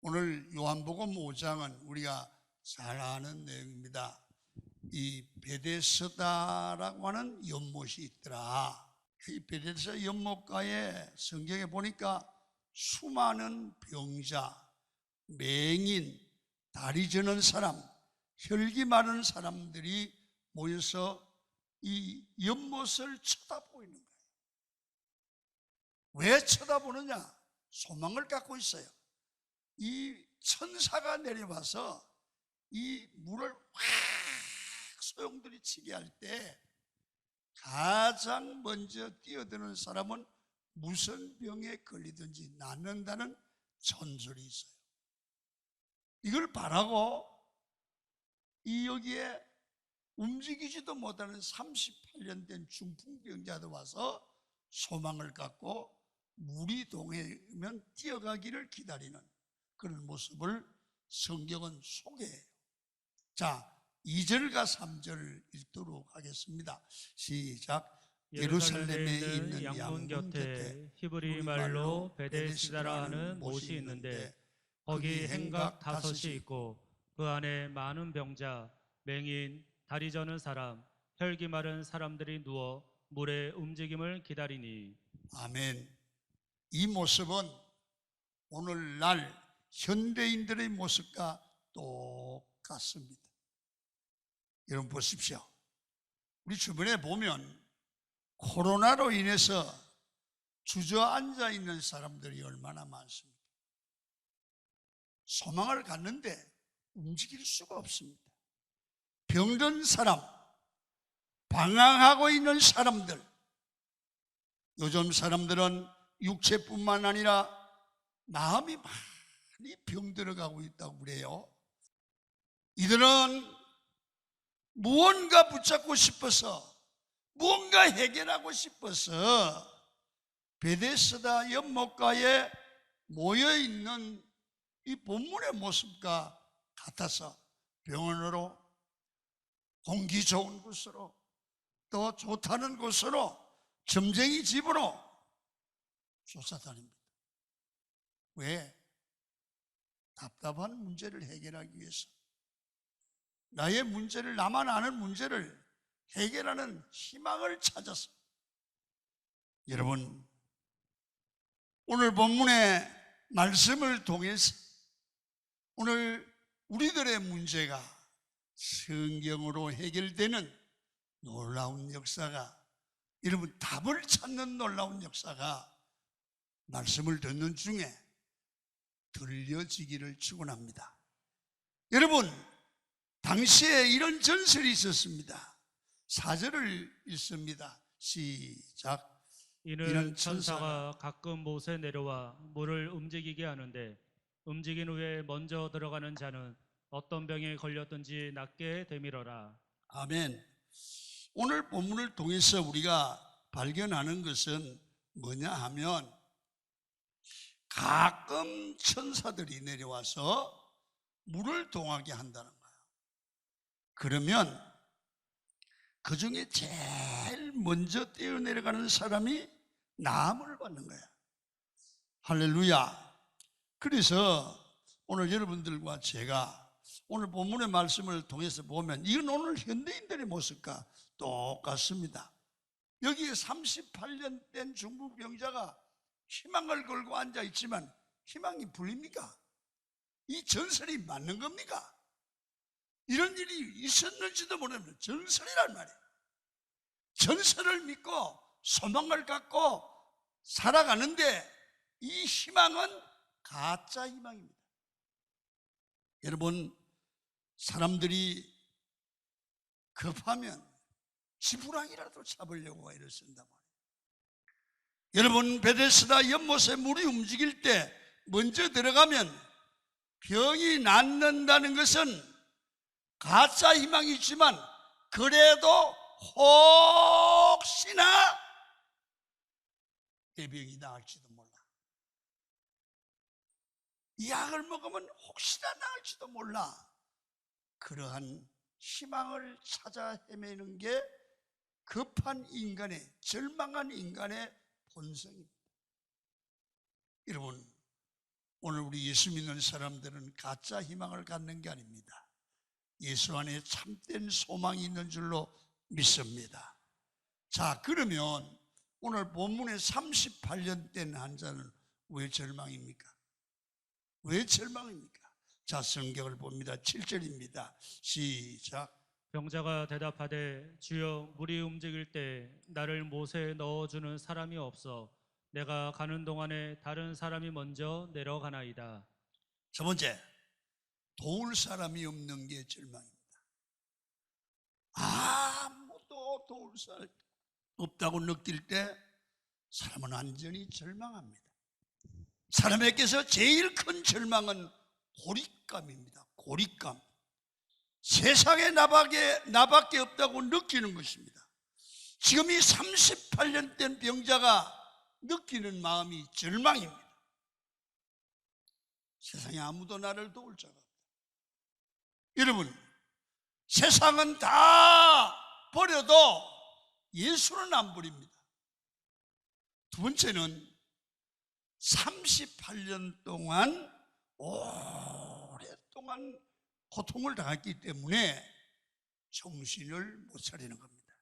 오늘 요한복음 5장은 우리가 잘 아는 내용입니다. 이 베데스다라고 하는 연못이 있더라. 이 베데스다 연못가에 성경에 보니까 수많은 병자, 맹인, 다리 저는 사람, 혈기 마른 사람들이 모여서 이 연못을 쳐다보고 있는 거예요. 왜 쳐다보느냐? 소망을 갖고 있어요. 이 천사가 내려와서 이 물을 확 소용돌이 치게 할 때 가장 먼저 뛰어드는 사람은 무슨 병에 걸리든지 낫는다는 전설이 있어요. 이걸 바라고 이 여기에 움직이지도 못하는 38년 된 중풍병자도 와서 소망을 갖고 물이 동해면 뛰어가기를 기다리는 그런 모습을 성경은 소개해요. 자, 2절과 3절 읽도록 하겠습니다. 시작. 예루살렘에 있는 양문 곁에 히브리 말로 베데스다라 하는 못이 있는데 거기 행각 5이 있고 그 안에 많은 병자, 맹인, 다리 저는 사람, 혈기 마른 사람들이 누워 물의 움직임을 기다리니. 아멘. 이 모습은 오늘날 현대인들의 모습과 똑같습니다. 여러분 보십시오. 우리 주변에 보면 코로나로 인해서 주저앉아 있는 사람들이 얼마나 많습니다. 소망을 갖는데 움직일 수가 없습니다. 병든 사람, 방황하고 있는 사람들, 요즘 사람들은 육체뿐만 아니라 마음이 많이 병들어가고 있다고 그래요. 이들은 무언가 붙잡고 싶어서, 무언가 해결하고 싶어서 베데스다 연못가에 모여있는 이 본문의 모습과 같아서 병원으로, 공기 좋은 곳으로, 또 좋다는 곳으로, 점쟁이 집으로 쫓아다닙니다. 왜? 답답한 문제를 해결하기 위해서, 나의 문제를, 나만 아는 문제를 해결하는 희망을 찾아서. 여러분, 오늘 본문의 말씀을 통해서 오늘 우리들의 문제가 성경으로 해결되는 놀라운 역사가, 여러분 답을 찾는 놀라운 역사가 말씀을 듣는 중에 들려지기를 축원합니다. 여러분, 당시에 이런 전설이 있었습니다. 4절을 읽습니다. 시작. 이는 천사가 가끔 못에 내려와 물을 움직이게 하는데 움직인 후에 먼저 들어가는 자는 어떤 병에 걸렸든지 낫게 되밀어라. 아멘. 오늘 본문을 통해서 우리가 발견하는 것은 뭐냐 하면, 가끔 천사들이 내려와서 물을 동하게 한다는 거예요. 그러면 그 중에 제일 먼저 뛰어내려가는 사람이 나음을 받는 거야. 할렐루야. 그래서 오늘 여러분들과 제가 오늘 본문의 말씀을 통해서 보면 이건 오늘 현대인들의 모습과 똑같습니다. 여기에 38년 된 중풍병자가 희망을 걸고 앉아 있지만 희망이 불립니까? 이 전설이 맞는 겁니까? 이런 일이 있었는지도 모르는 전설이란 말이에요. 전설을 믿고 소망을 갖고 살아가는데 이 희망은 가짜 희망입니다. 여러분, 사람들이 급하면 지푸라기라도 잡으려고 애를 쓴단 말이에요. 여러분, 베데스다 연못에 물이 움직일 때 먼저 들어가면 병이 낫는다는 것은 가짜 희망이지만, 그래도 혹시나 내 병이 나을지도 몰라, 이 약을 먹으면 혹시나 나을지도 몰라, 그러한 희망을 찾아 헤매는 게 급한 인간의, 절망한 인간의 본성입니다. 여러분, 오늘 우리 예수 믿는 사람들은 가짜 희망을 갖는 게 아닙니다. 예수 안에 참된 소망이 있는 줄로 믿습니다. 자, 그러면 오늘 본문에 38년 된 환자는 왜 절망입니까? 왜 절망입니까? 자, 성경을 봅니다. 7절입니다. 시작. 병자가 대답하되 주여 물이 움직일 때 나를 못에 넣어주는 사람이 없어 내가 가는 동안에 다른 사람이 먼저 내려가나이다. 첫 번째, 도울 사람이 없는 게 절망입니다. 아무도 도울 사람이 없다고 느낄 때 사람은 완전히 절망합니다. 사람에게서 제일 큰 절망은 고립감입니다. 고립감. 세상에 나밖에 없다고 느끼는 것입니다. 지금 이 38년 된 병자가 느끼는 마음이 절망입니다. 세상에 아무도 나를 도울 자가 없다. 여러분, 세상은 다 버려도 예수는 안 버립니다. 두 번째는 38년 동안 오랫동안 고통을 당했기 때문에 정신을 못 차리는 겁니다.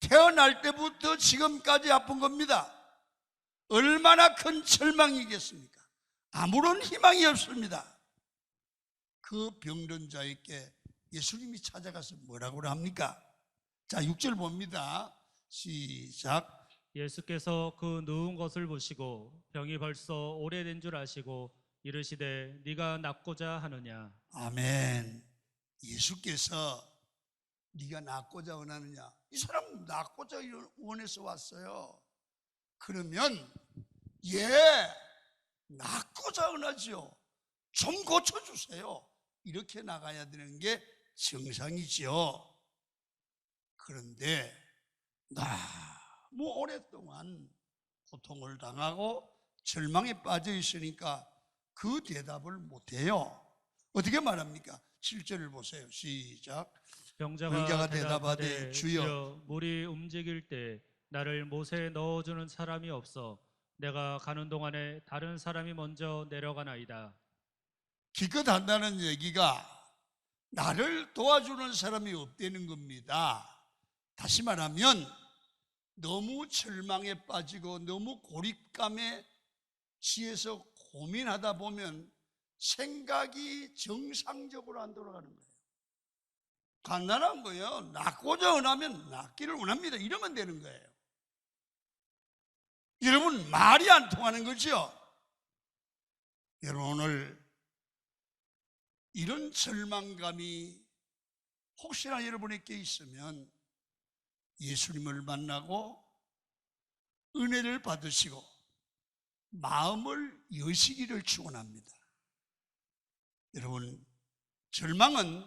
태어날 때부터 지금까지 아픈 겁니다. 얼마나 큰 절망이겠습니까? 아무런 희망이 없습니다. 그 병든 자에게 예수님이 찾아가서 뭐라고 합니까? 자, 6절 봅니다. 시작. 예수께서 그 누운 것을 보시고 병이 벌써 오래된 줄 아시고 이르시되 네가 낫고자 하느냐. 아멘. 예수께서 네가 낫고자 원하느냐. 이 사람 낫고자 원해서 왔어요. 그러면 낫고자 원하죠. 좀 고쳐주세요. 이렇게 나가야 되는 게 정상이죠. 그런데 너무 오랫동안 고통을 당하고 절망에 빠져 있으니까 그 대답을 못해요. 어떻게 말합니까? 7절을 보세요. 시작. 병자가 대답하되 주여 물이 움직일 때 나를 못에 넣어주는 사람이 없어 내가 가는 동안에 다른 사람이 먼저 내려가나이다. 기껏 한다는 얘기가 나를 도와주는 사람이 없다는 겁니다. 다시 말하면 너무 절망에 빠지고 너무 고립감에 취해서 고민하다 보면 생각이 정상적으로 안 돌아가는 거예요. 간단한 거예요. 낫고자 원하면 낫기를 원합니다. 이러면 되는 거예요. 여러분, 말이 안 통하는 거죠? 여러분, 오늘 이런 절망감이 혹시나 여러분에게 있으면 예수님을 만나고 은혜를 받으시고 마음을 여시기를 축원합니다. 여러분, 절망은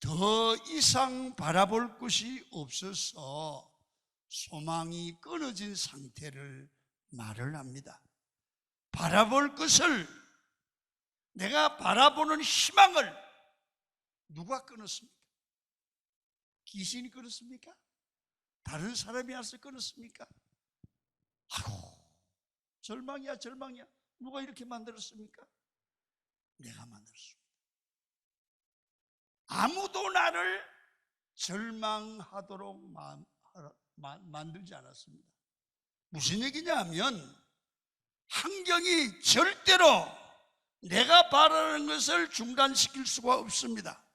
더 이상 바라볼 것이 없어서 소망이 끊어진 상태를 말을 합니다. 바라볼 것을, 내가 바라보는 희망을 누가 끊었습니까? 귀신이 끊었습니까? 다른 사람이 와서 끊었습니까? 아이고, 절망이야, 절망이야. 누가 이렇게 만들었습니까? 내가 만들었습니다. 아무도 나를 절망하도록 만들지 않았습니다. 무슨 얘기냐 하면 환경이 절대로 내가 바라는 것을 중단시킬 수가 없습니다.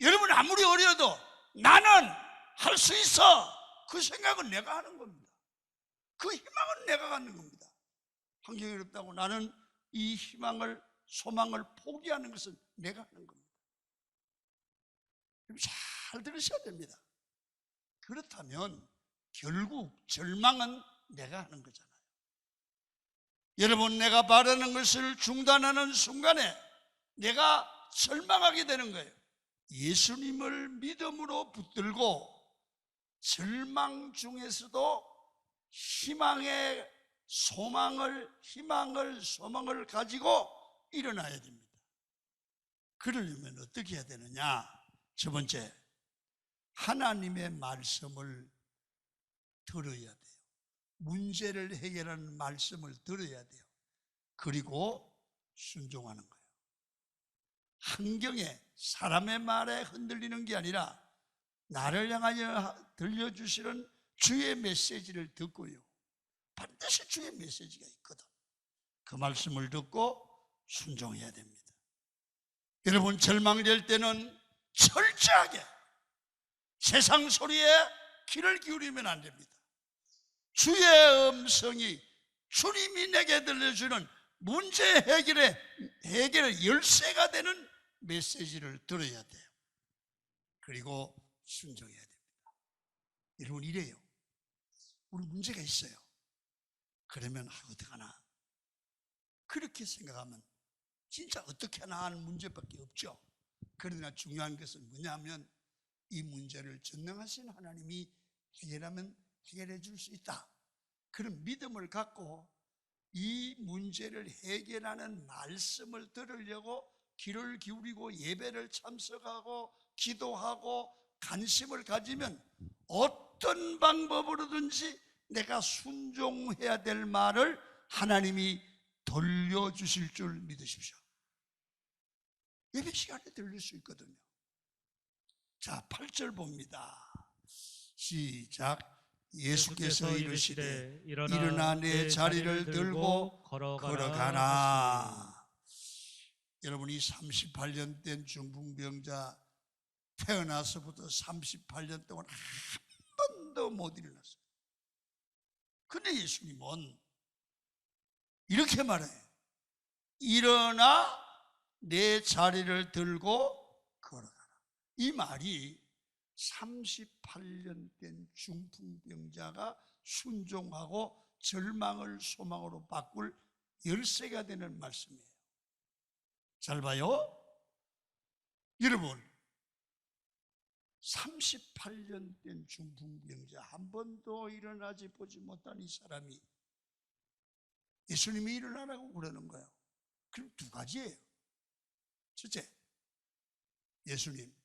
여러분, 아무리 어려도 나는 할 수 있어, 그 생각은 내가 하는 겁니다. 그 희망은 내가 갖는 겁니다. 환경이 어렵다고 나는 이 희망을, 소망을 포기하는 것은 내가 하는 겁니다. 잘 들으셔야 됩니다. 그렇다면 결국 절망은 내가 하는 거잖아요. 여러분, 내가 바라는 것을 중단하는 순간에 내가 절망하게 되는 거예요. 예수님을 믿음으로 붙들고 절망 중에서도 희망을, 소망을 가지고 일어나야 됩니다. 그러려면 어떻게 해야 되느냐? 첫 번째, 하나님의 말씀을 들어야 돼요. 문제를 해결하는 말씀을 들어야 돼요. 그리고 순종하는 거예요. 환경에, 사람의 말에 흔들리는 게 아니라 나를 향하여 들려주시는 주의 메시지를 듣고요. 반드시 주의 메시지가 있거든. 그 말씀을 듣고 순종해야 됩니다. 여러분, 절망될 때는 철저하게 세상 소리에 귀를 기울이면 안 됩니다. 주의 음성이, 주님이 내게 들려주는 문제 해결의 열쇠가 되는 메시지를 들어야 돼요. 그리고 순종해야 됩니다. 여러분, 이래요. 우리 문제가 있어요. 그러면 어떡하나, 그렇게 생각하면 진짜 어떻게 하나 하는 문제밖에 없죠. 그러나 중요한 것은 뭐냐면 이 문제를 전능하신 하나님이 해결하면 해결해 줄 수 있다. 그런 믿음을 갖고 이 문제를 해결하는 말씀을 들으려고 귀를 기울이고 예배를 참석하고 기도하고 관심을 가지면 어떤 방법으로든지 내가 순종해야 될 말을 하나님이 돌려주실 줄 믿으십시오. 예배 시간에 들릴 수 있거든요. 자, 8절 봅니다. 시작. 예수께서 이르시되 일어나 내 자리를 들고 걸어가라. 여러분이 38년 된 중풍병자, 태어나서부터 38년 동안 한 번도 못 일어났어요. 근데 예수님은 이렇게 말해요. 일어나 내 자리를 들고 걸어가라. 이 말이 38년 된 중풍병자가 순종하고 절망을 소망으로 바꿀 열쇠가 되는 말씀이에요. 잘 봐요. 여러분, 38년 된 중풍병자, 한 번도 일어나지 보지 못한 이 사람이 예수님이 일어나라고 그러는 거예요. 그럼 두 가지예요. 첫째, 예수님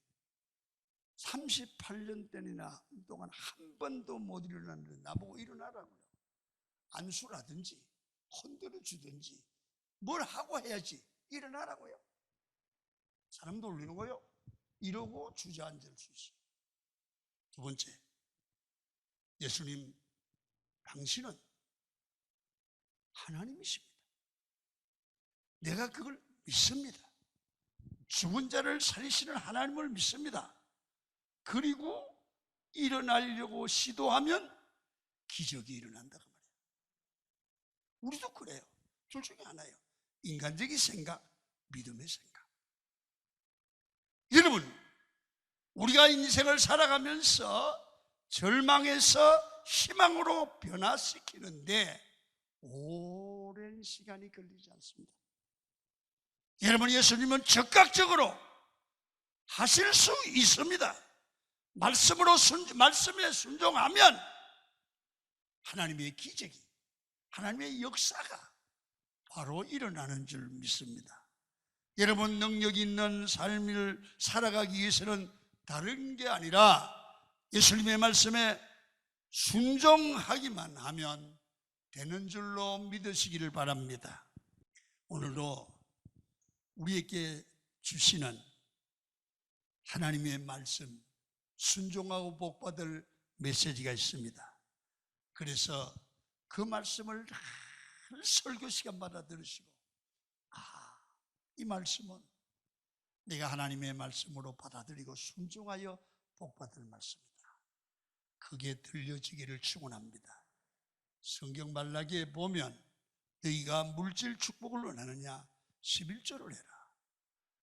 38년 동안 한 번도 못 일어났는데 나보고 일어나라고요. 안수라든지 흔들어 주든지 뭘 하고 해야지 일어나라고요. 사람 돌리는 거요. 이러고 주저앉을 수 있어요. 두 번째, 예수님, 당신은 하나님이십니다. 내가 그걸 믿습니다. 죽은 자를 살리시는 하나님을 믿습니다. 그리고 일어나려고 시도하면 기적이 일어난다고 말해요. 우리도 그래요. 둘 중에 하나예요. 인간적인 생각, 믿음의 생각. 여러분, 우리가 인생을 살아가면서 절망에서 희망으로 변화시키는데 오랜 시간이 걸리지 않습니다. 여러분, 예수님은 적극적으로 하실 수 있습니다. 말씀에 순종하면 하나님의 기적이, 하나님의 역사가 바로 일어나는 줄 믿습니다. 여러분, 능력 있는 삶을 살아가기 위해서는 다른 게 아니라 예수님의 말씀에 순종하기만 하면 되는 줄로 믿으시기를 바랍니다. 오늘도 우리에게 주시는 하나님의 말씀, 순종하고 복받을 메시지가 있습니다. 그래서 그 말씀을 설교 시간마다 들으시고, 이 말씀은 내가 하나님의 말씀으로 받아들이고 순종하여 복받을 말씀이다. 그게 들려지기를 축원합니다. 성경 말라기에 보면 너희가 물질 축복을 원하느냐 11조를 해라.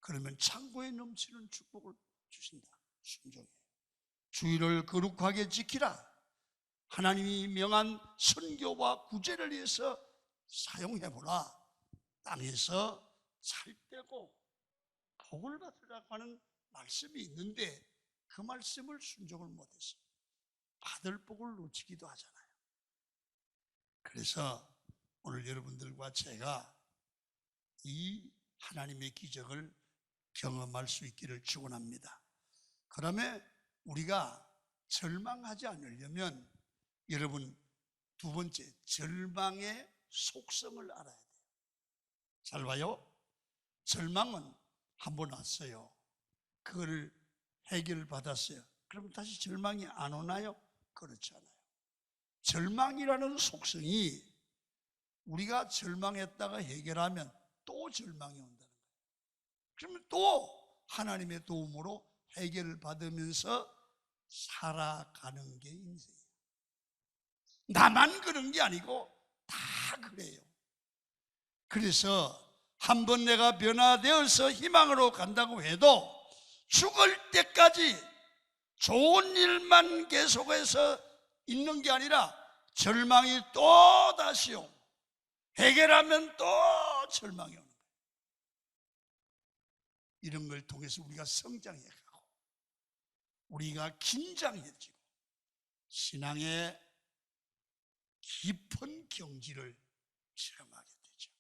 그러면 창고에 넘치는 축복을 주신다. 순종해. 주의를 거룩하게 지키라. 하나님이 명한 선교와 구제를 위해서 사용해보라. 땅에서 살 떼고 복을 받으라고 하는 말씀이 있는데 그 말씀을 순종을 못해서 받을 복을 놓치기도 하잖아요. 그래서 오늘 여러분들과 제가 이 하나님의 기적을 경험할 수 있기를 축원합니다. 그다음에 우리가 절망하지 않으려면 여러분, 두 번째, 절망의 속성을 알아야 돼요. 잘 봐요. 절망은 한번 왔어요. 그걸 해결받았어요. 그럼 다시 절망이 안 오나요? 그렇지 않아요. 절망이라는 속성이 우리가 절망했다가 해결하면 또 절망이 온다는 거예요. 그러면 또 하나님의 도움으로 해결을 받으면서 살아가는 게 인생이에요. 나만 그런 게 아니고 다 그래요. 그래서 한번 내가 변화되어서 희망으로 간다고 해도 죽을 때까지 좋은 일만 계속해서 있는 게 아니라 절망이 또 다시 오고 해결하면 또 절망이 오는 거예요. 이런 걸 통해서 우리가 성장해가고 우리가 긴장해지고 신앙의 깊은 경지를 체험하게 되죠.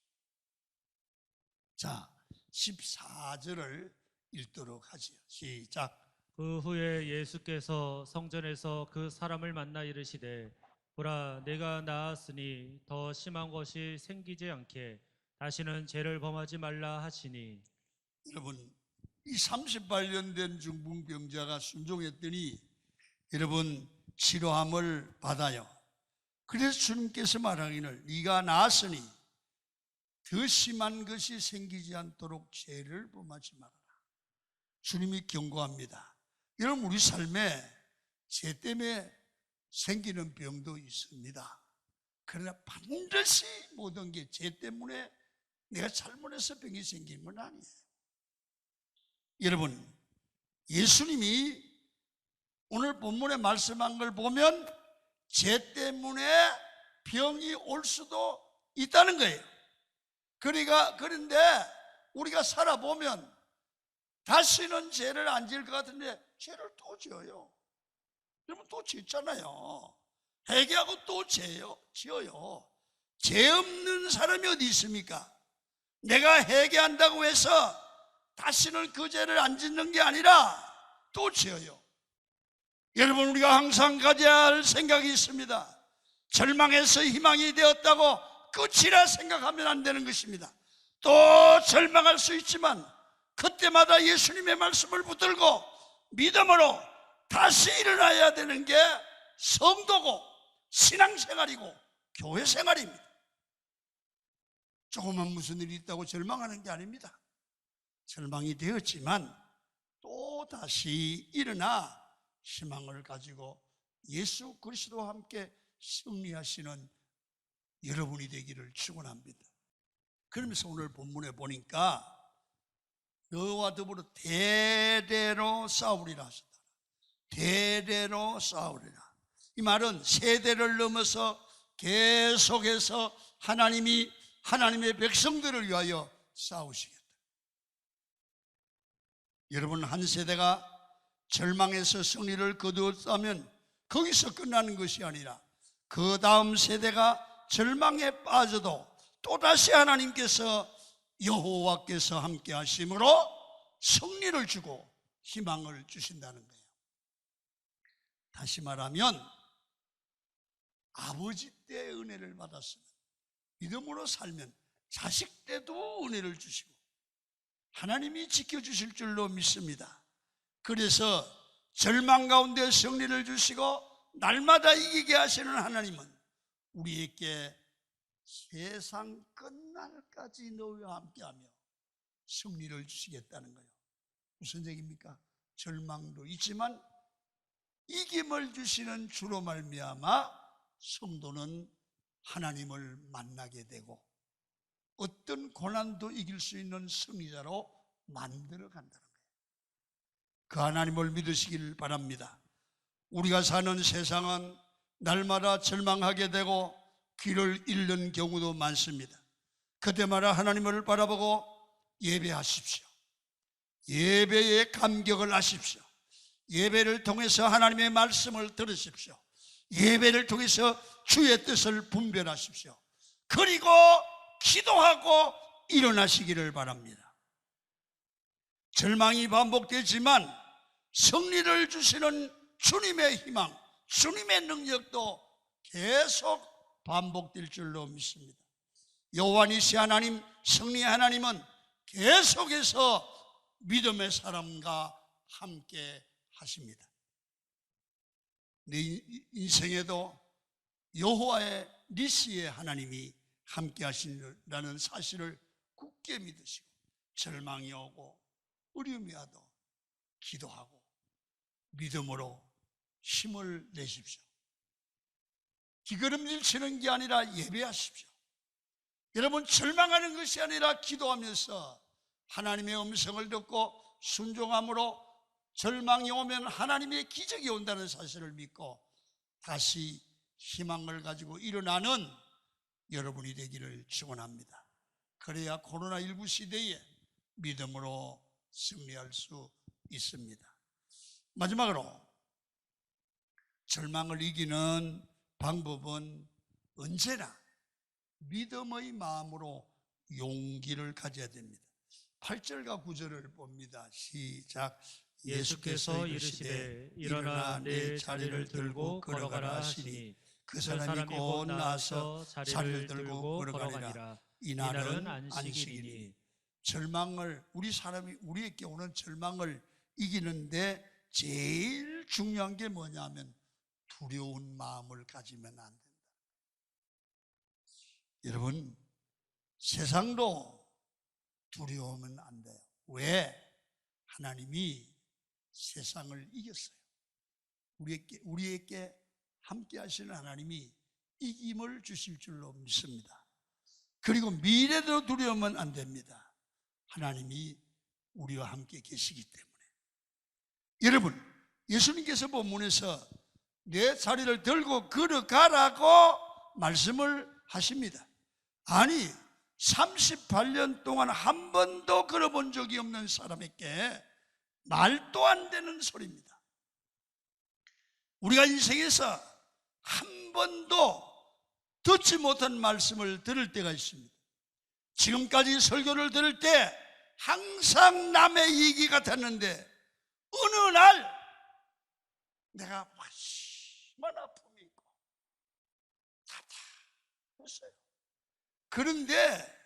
자, 14절을 읽도록 하지요. 시작. 그 후에 예수께서 성전에서 그 사람을 만나 이르시되 보라 내가 나았으니 더 심한 것이 생기지 않게 다시는 죄를 범하지 말라 하시니. 여러분, 이 38년 된 중풍병자가 순종했더니 여러분 치료함을 받아요. 그래서 주님께서 말하기를 네가 나았으니 더 심한 것이 생기지 않도록 죄를 범하지 말아라. 주님이 경고합니다. 여러분, 우리 삶에 죄 때문에 생기는 병도 있습니다. 그러나 반드시 모든 게 죄 때문에 내가 잘못해서 병이 생긴 건 아니에요. 여러분, 예수님이 오늘 본문에 말씀한 걸 보면 죄 때문에 병이 올 수도 있다는 거예요. 그런데 우리가 살아보면 다시는 죄를 안 지을 것 같은데 죄를 또 지어요. 여러분, 또 짓잖아요. 회개하고 또 지어요. 죄 없는 사람이 어디 있습니까? 내가 회개한다고 해서 다시는 그 죄를 안 짓는 게 아니라 또 지어요. 여러분, 우리가 항상 가져야 할 생각이 있습니다. 절망해서 희망이 되었다고 끝이라 생각하면 안 되는 것입니다. 또 절망할 수 있지만 그때마다 예수님의 말씀을 붙들고 믿음으로 다시 일어나야 되는 게 성도고 신앙생활이고 교회생활입니다. 조금만 무슨 일이 있다고 절망하는 게 아닙니다. 절망이 되었지만 또 다시 일어나 희망을 가지고 예수 그리스도와 함께 승리하시는 여러분이 되기를 축원합니다. 그러면서 오늘 본문에 보니까 너와 더불어 대대로 싸우리라 하셨다. 대대로 싸우리라. 이 말은 세대를 넘어서 계속해서 하나님이 하나님의 백성들을 위하여 싸우시겠다. 여러분, 한 세대가 절망에서 승리를 거두었다면 거기서 끝나는 것이 아니라 그 다음 세대가 절망에 빠져도 또다시 하나님께서 여호와께서 함께 하심으로 승리를 주고 희망을 주신다는 거예요. 다시 말하면 아버지 때 은혜를 받았으면 믿음으로 살면 자식 때도 은혜를 주시고 하나님이 지켜주실 줄로 믿습니다. 그래서 절망 가운데 승리를 주시고 날마다 이기게 하시는 하나님은 우리에게 세상 끝날까지 너희와 함께하며 승리를 주시겠다는 거예요. 무슨 얘기입니까? 절망도 있지만 이김을 주시는 주로 말미암아 성도는 하나님을 만나게 되고 어떤 고난도 이길 수 있는 승리자로 만들어 간다는 거예요. 그 하나님을 믿으시길 바랍니다. 우리가 사는 세상은 날마다 절망하게 되고 길을 잃는 경우도 많습니다. 그때마다 하나님을 바라보고 예배하십시오. 예배에 감격을 하십시오. 예배를 통해서 하나님의 말씀을 들으십시오. 예배를 통해서 주의 뜻을 분별하십시오. 그리고 기도하고 일어나시기를 바랍니다. 절망이 반복되지만 승리를 주시는 주님의 희망, 주님의 능력도 계속 반복될 줄로 믿습니다. 여호와 니시 하나님, 승리의 하나님은 계속해서 믿음의 사람과 함께 하십니다. 내 인생에도 여호와의 니시의 하나님이 함께 하신다는 사실을 굳게 믿으시고, 절망이 오고 어려움이 와도 기도하고 믿음으로 힘을 내십시오. 기걸음질 치는 게 아니라 예배하십시오. 여러분, 절망하는 것이 아니라 기도하면서 하나님의 음성을 듣고 순종함으로 절망이 오면 하나님의 기적이 온다는 사실을 믿고 다시 희망을 가지고 일어나는 여러분이 되기를 축원합니다. 그래야 코로나19 시대에 믿음으로 승리할 수 있습니다. 마지막으로, 절망을 이기는 방법은 언제나 믿음의 마음으로 용기를 가져야 됩니다. 8절과 9절을 봅니다. 시작. 예수께서 이르시되 일어나 내 자리를 들고 걸어가라 하시니 그 사람이 곧 나아서 자리를 들고 걸어가니라. 이날은 안식이니. 절망을, 우리에게 오는 절망을 이기는데 제일 중요한 게 뭐냐면 두려운 마음을 가지면 안 된다. 여러분, 세상도 두려우면 안 돼요. 왜? 하나님이 세상을 이겼어요. 우리에게 함께 하시는 하나님이 이김을 주실 줄로 믿습니다. 그리고 미래도 두려우면 안 됩니다. 하나님이 우리와 함께 계시기 때문에. 여러분, 예수님께서 본문에서 내 자리를 들고 걸어가라고 말씀을 하십니다. 아니, 38년 동안 한 번도 걸어본 적이 없는 사람에게 말도 안 되는 소리입니다. 우리가 인생에서 한 번도 듣지 못한 말씀을 들을 때가 있습니다. 지금까지 설교를 들을 때 항상 남의 이익이 같았는데 어느 날 내가 심한 아픔이 있고 답답했어요. 그런데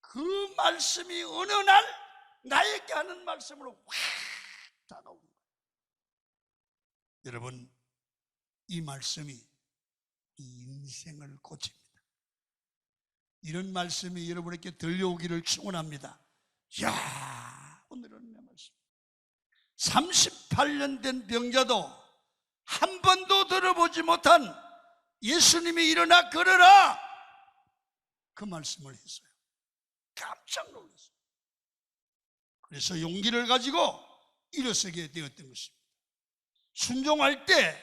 그 말씀이 어느 날 나에게 하는 말씀으로 확 다가오는 거예요. 여러분, 이 말씀이 이 인생을 고칩니다. 이런 말씀이 여러분에게 들려오기를 축원합니다. 이야, 오늘은 내 말씀. 38년 된 병자도 한 번도 들어보지 못한 예수님이 일어나 걸어라, 그 말씀을 했어요. 깜짝 놀랐어요. 그래서 용기를 가지고 일어서게 되었던 것입니다. 순종할 때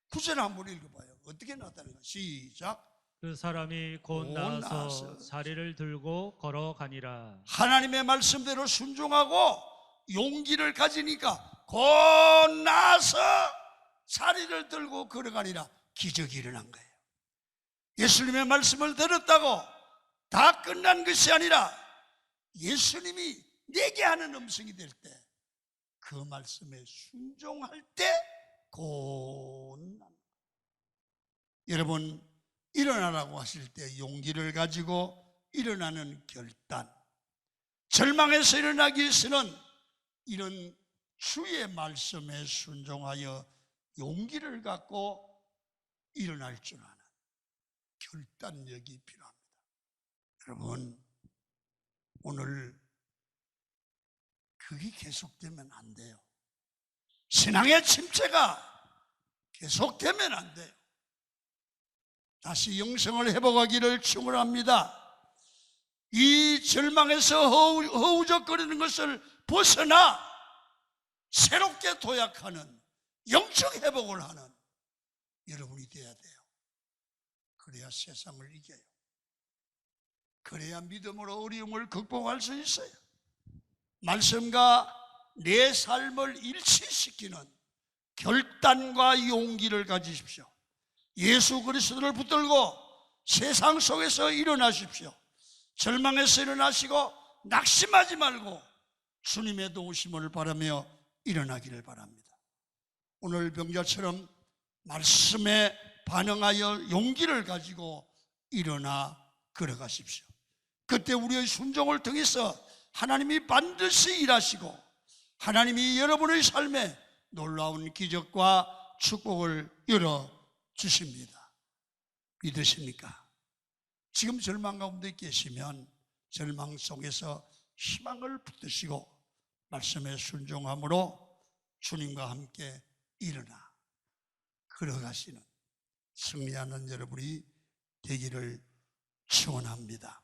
구절 한번 읽어봐요. 어떻게 나타나는가? 시작. 그 사람이 곧 나아서 자리를 들고 걸어가니라. 하나님의 말씀대로 순종하고 용기를 가지니까 곧 나아서 자리를 들고 걸어가니라. 기적이 일어난 거예요. 예수님의 말씀을 들었다고 다 끝난 것이 아니라 예수님이 내게 하는 음성이 될 때, 그 말씀에 순종할 때 곧 나는 거예요. 여러분, 일어나라고 하실 때 용기를 가지고 일어나는 결단, 절망에서 일어나기 위해서는 이런 주의 말씀에 순종하여 용기를 갖고 일어날 줄 아는 결단력이 필요합니다. 여러분, 오늘 그게 계속되면 안 돼요. 신앙의 침체가 계속되면 안 돼요. 다시 영성을 회복하기를 축원합니다. 이 절망에서 허우적거리는 것을 벗어나 새롭게 도약하는 영적 회복을 하는 여러분이 되어야 돼요. 그래야 세상을 이겨요. 그래야 믿음으로 어려움을 극복할 수 있어요. 말씀과 내 삶을 일치시키는 결단과 용기를 가지십시오. 예수 그리스도를 붙들고 세상 속에서 일어나십시오. 절망에서 일어나시고 낙심하지 말고 주님의 도우심을 바라며 일어나기를 바랍니다. 오늘 병자처럼 말씀에 반응하여 용기를 가지고 일어나 걸어가십시오. 그때 우리의 순종을 통해서 하나님이 반드시 일하시고 하나님이 여러분의 삶에 놀라운 기적과 축복을 열어주십니다. 믿으십니까? 지금 절망 가운데 계시면 절망 속에서 희망을 붙드시고 말씀에 순종함으로 주님과 함께 일어나 걸어가시는 승리하는 여러분이 되기를 축원합니다.